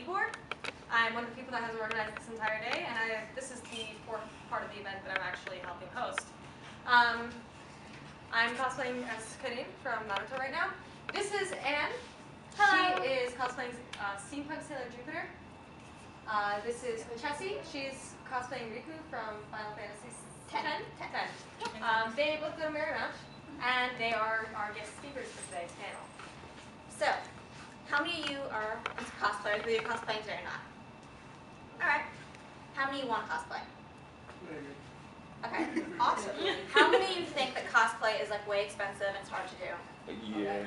keyboard. I'm one of the people that has organized this entire day, and this is the fourth part of the event that I'm actually helping host. I'm cosplaying as Karim from Naruto right now. This is Anne. Hello. She is cosplaying Steampunk Sailor Jupiter. This is Chessie. She's cosplaying Riku from Final Fantasy X. They both go to Marymount, and they are our guest speakers for today's panel. So, how many of you are cosplayers, whether you're cosplaying today or not? Alright. How many of you want to cosplay? Maybe. Okay, awesome. How many of you think that cosplay is like way expensive and it's hard to do? Yeah.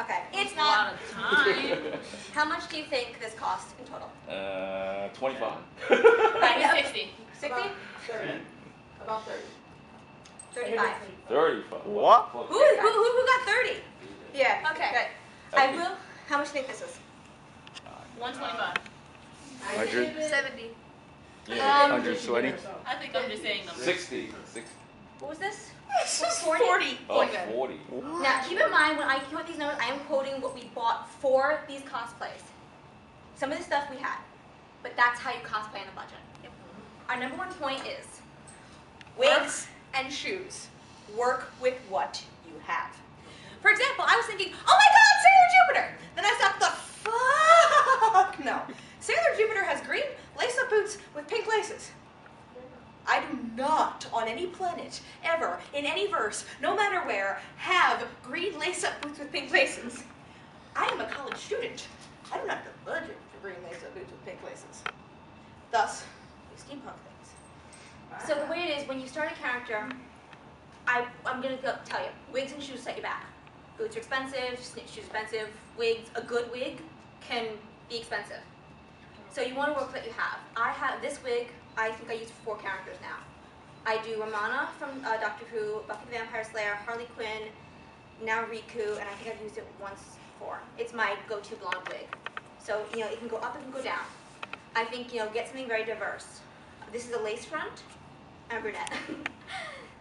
Okay, it's a not. lot of time. How much do you think this costs in total? 25. Right, 60. 60? 30. About 30. 35. 35. What? Who got 30? Yeah, Okay. good. I will. How much do you think this is? 125. 100. 70. Yeah. 120. I think I'm just saying numbers. 60. What was this? 40. Oh, 40. Now, keep in mind, when I quote these numbers, I am quoting what we bought for these cosplays. Some of the stuff we had, but that's how you cosplay on a budget. Yep. Our number one point is wigs and shoes. Work with what you have. For example, I was thinking, oh my god, Sailor Jupiter! Then I thought, the fuck? No. Sailor Jupiter has green lace-up boots with pink laces. I do not, on any planet, ever, in any verse, no matter where, have green lace-up boots with pink laces. I am a college student. I don't have the budget for green lace-up boots with pink laces. Thus, we steampunk things. So the way it is, when you start a character, I'm going to tell you, wigs and shoes set you back. Boots are expensive, shoes expensive, wigs, a good wig can be expensive. So you want to work with what you have. I have this wig, I think I use for 4 characters now. I do Romana from Doctor Who, Buffy the Vampire Slayer, Harley Quinn, now Riku, and I think I've used it once before. It's my go-to blonde wig. So, you know, it can go up, it can go down. I think, you know, get something very diverse. This is a lace front, I'm a brunette.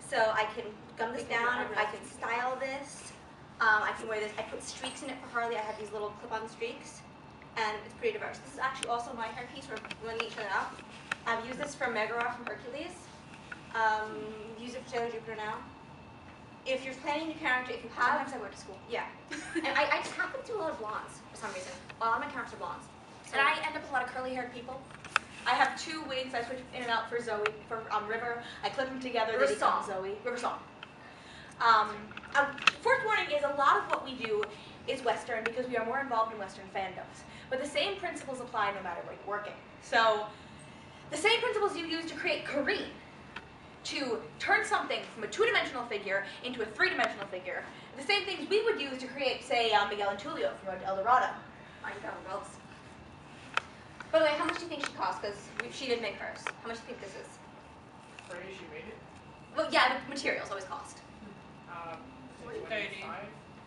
So I can gum this down, I can style this. I can wear this, I put streaks in it for Harley, I have these little clip-on streaks. And it's pretty diverse. This is actually also my hairpiece. We're blending each other out. I've used this for Megara from Hercules. Use it for Sailor Jupiter now. If you're planning a new character, if you have... Sometimes I wear it to school. Yeah. And I just happen to do a lot of blondes for some reason. A lot of my characters are blondes. So, and I end up with a lot of curly-haired people. I have 2 wigs I switch in and out for Zoe, for River. I clip them together. River Song. Zoe. River Song. Fourth warning is a lot of what we do is Western because we are more involved in Western fandoms. But the same principles apply no matter where you're working. So, the same principles you use to create Kareem, to turn something from a 2-dimensional figure into a 3-dimensional figure, the same things we would use to create, say, Miguel and Tulio from El Dorado. By the way, how much do you think she cost? Because she did make hers. How much do you think this is? She made it? Well, yeah, the materials always cost. 30.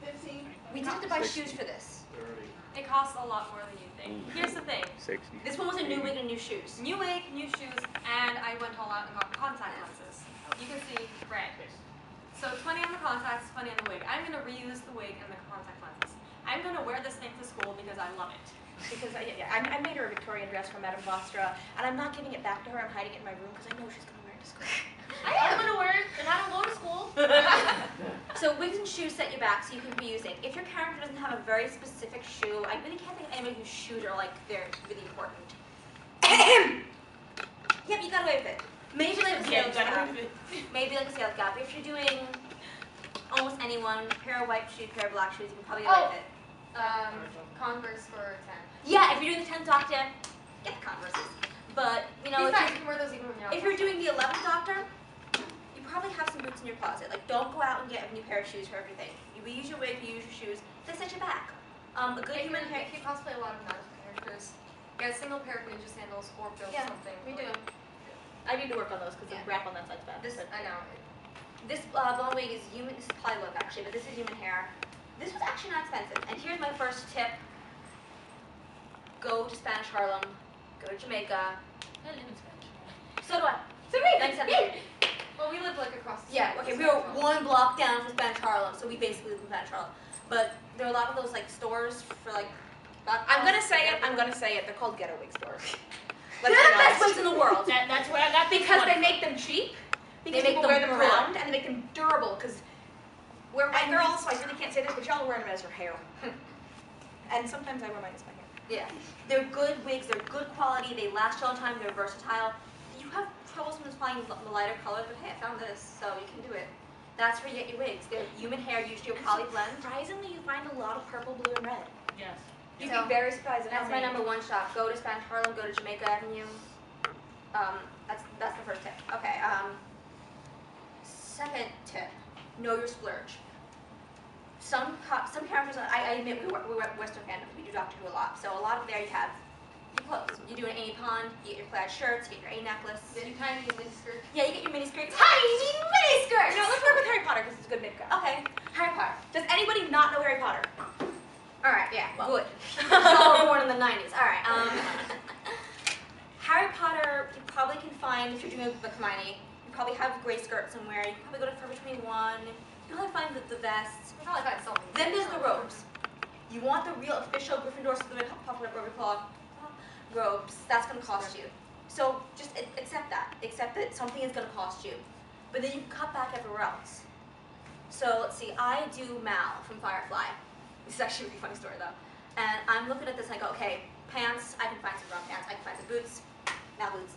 15. We did have to buy shoes for this. 30. It costs a lot more than you think. Here's the thing. 60. This one was a new wig and new shoes. New wig, new shoes, and I went all out and got contact lenses. You can see red. So 20 on the contacts, 20 on the wig. I'm going to reuse the wig and the contact lenses. I'm going to wear this thing to school because I love it. Because I made her a Victorian dress from Madame Vostra, and I'm not giving it back to her. I'm hiding it in my room because I know she's going to wear it to school. I'm going to wear it, and I don't go to school. So wigs and shoes set you back so you can be using. If your character doesn't have a very specific shoe, I really can't think of anybody whose shoes are like, they're really important. Yep, you got away with it. Maybe like a sales gap. Maybe like a sales gap. If you're doing almost anyone, pair of white shoes, pair of black shoes, you can probably get away with it. Converse for 10. Yeah, if you're doing the 10th Doctor, get the Converses. But, you know, Besides, you can wear those even when you're if you're doing the 11th Doctor, you probably have some boots in your closet. Like, don't go out and get a new pair of shoes for everything. You use your wig, you use your shoes, they set you back. A good human hair. If you cosplay a lot of Naruto characters, get a single pair of ninja sandals or build something. We do. I need to work on those because the wrap on that side's bad. I know. This blonde wig is human. This is plywood actually, but this is human hair. This was actually not expensive. And here's my first tip: go to Spanish Harlem, go to Jamaica. I live in Spanish. So do I. So do we. Well, we live like across the Yeah. street. Okay. We were 1 block down from Spanish Harlem, so we basically live in Spanish Harlem. But there are a lot of those like stores for like. I'm gonna say it. I'm gonna say it. They're called ghetto wig stores. They're Let's the be best honest. wigs in the world. That's where I got this Because one. they make them cheap, because They make people wear them them good. around, and they make them durable, because we're white girls, so I really can't say this, but y'all are wearing them as your hair. And sometimes I wear mine as my hair. Yeah. They're good wigs, they're good quality, they last a long time, they're versatile. You have trouble sometimes finding the lighter colors, but hey, I found this, so you can do it. That's where you get your wigs. They're human hair, usually a poly blend. Surprisingly, you find a lot of purple, blue, and red. Yes. You'd So, be very surprised at how That's my many. number one shop. Go to Spanish Harlem, go to Jamaica Avenue. That's the first tip. Okay, second tip, know your splurge. Some characters, I admit we work Western fandom, we do Doctor Who a lot, so a lot of there you have your clothes. You do an Amy Pond, you get your plaid shirts, you get your A necklace. Did you kind of get mini skirt? Yeah, you get your mini skirts. Tiny mini skirts! No, let's start with Harry Potter because it's a good makeup. Okay, Harry Potter. Does anybody not know Harry Potter? Alright, yeah, good. Y'all were born in the 90s. Alright, Harry Potter, you probably can find, if you're doing the Hermione, you probably have gray skirts somewhere. You can probably go to Forever 21. You probably find the vests. You probably find something. Then there's the robes. You want the real official Gryffindor, Slytherin, Hufflepuff, Ravenclaw robes. That's going to cost you. So just accept that. Accept that something is going to cost you. But then you can cut back everywhere else. So let's see. I do Mal from Firefly. This is actually a really funny story though. And I'm looking at this. I go, okay, pants. I can find some brown pants. I can find some boots. Mal boots.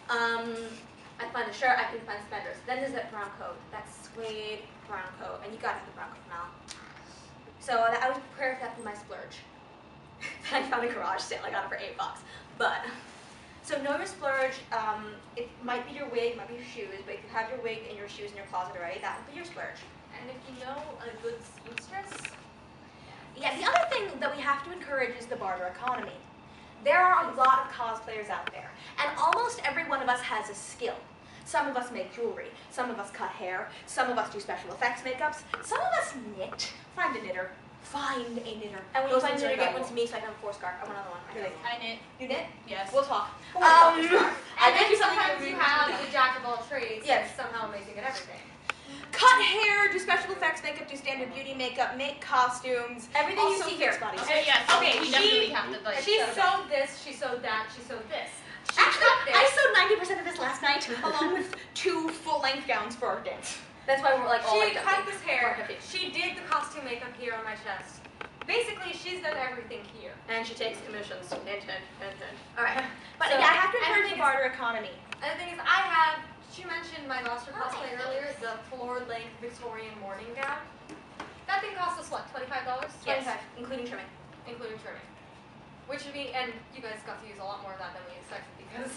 I can find a shirt. I can find suspenders. Then there's that brown coat. That suede brown coat, and you gotta have the brown coat from Mal. So I was prepared for that for my splurge. Then I found a garage sale. I got it for $8. But so know your splurge. It might be your wig, it might be your shoes, but if you have your wig and your shoes in your closet already, that would be your splurge. And if you know a good seamstress, Yeah, the other thing that we have to encourage is the barter economy. There are a lot of cosplayers out there, and almost every one of us has a skill. Some of us make jewelry, some of us cut hair, some of us do special effects makeups, some of us knit. Find a knitter. Find a knitter. And when you Those find things it, are get one valuable. to me so I can have a 4-scar. I want another one. Really? I knit. You knit? Yes. We'll talk. I and think then something sometimes would you be- have the jack of all trades. Yes. And somehow amazing at everything. Cut hair, do special effects makeup, do standard beauty makeup, make costumes. Everything you also see here. fix bodies. Okay, yes. Okay, we she- definitely have to like. She sewed this, she sewed that, she sewed this. She Actually, cut this. I sewed 90% of this last night, along with 2 full-length gowns for our dance. That's why we're like all She like cut that. this hair. She did the costume makeup here on my chest. Basically, she's done everything here. And she takes commissions. Hint, hint, hint, hint. All right. But So- yeah, I have to and the encourage thing the barter economy. And the thing is, I have, she mentioned my Monster cosplay earlier, the floor-length Victorian morning gown. That thing cost us what, $25? Yes, including trimming. Including trimming. Which would be, and you guys got to use a lot more of that than we expected because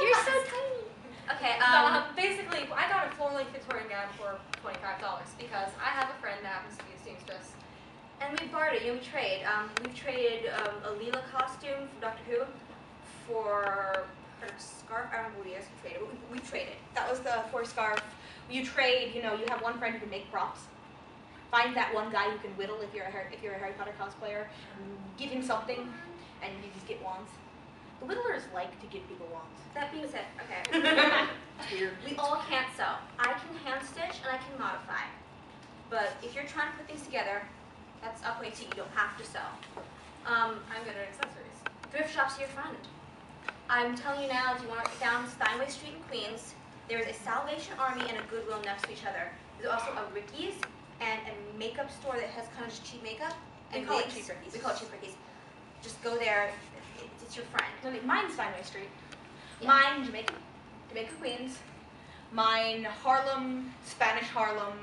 You're so tiny. Okay. basically, I got a floor-length Victorian gown for $25 because I have a friend that happens to be a seamstress. And we bartered. We trade. We've traded a Leela costume from Doctor Who for her scarf. I don't know what it is. We traded. We traded. That was the 4 scarf. You trade, you have one friend who can make props. Find that one guy who can whittle if you're a Harry Potter cosplayer. Give him something, and you just get wands. The whittlers like to give people wands. That being said, okay. It's weird. We all can't sew. I can hand stitch and I can modify. But if you're trying to put things together, that's up way to you. You don't have to sew. I'm good at accessories. Thrift shops are your friend. I'm telling you now, if you want to down Steinway Street in Queens, there is a Salvation Army and a Goodwill next to each other. There's also a Ricky's and a makeup store that has kind of just cheap makeup. We And call it wigs. Cheap Ricky's. We call it Cheap Ricky's. Just go there. It's your friend. Mine's Steinway Street. Yeah. Mine, Jamaica Queens. Mine, Harlem, Spanish Harlem.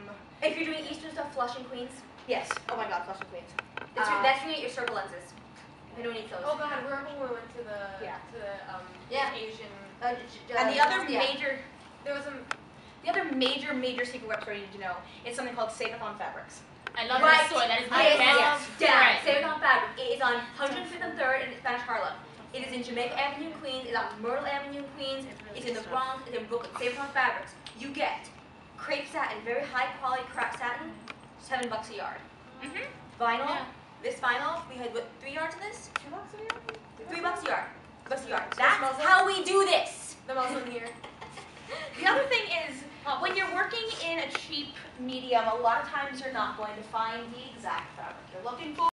If you're doing Eastern stuff, Flushing, Queens. Yes. Oh my God, Flushing Queens. That's when you get your circle lenses. If anyone needs those. Oh god, remember when we went to the Yeah. Yeah. Asian? And the other yeah. There was a major secret web store you need to know is something called Save-A-Thon Fabrics. I love Right. this store. That is my Yes, best. yeah, friend. Save It On Fabric. It is on 105th and 3rd in Spanish Harlem. It is in Jamaica Avenue in Queens. It's on Myrtle Avenue in Queens. It's in the Bronx. It's in Brooklyn. Save It On Fabrics. You get crepe satin, very high quality crepe satin, $7 a yard. Mm-hmm. Vinyl. Yeah. This vinyl, we had what, 3 yards of this? $2 a year? $3 a yard. $2 a yard. So That's smells like- how we do this. The muslin here. The other thing is, when you're working in a cheap medium, a lot of times you're not going to find the exact fabric you're looking for.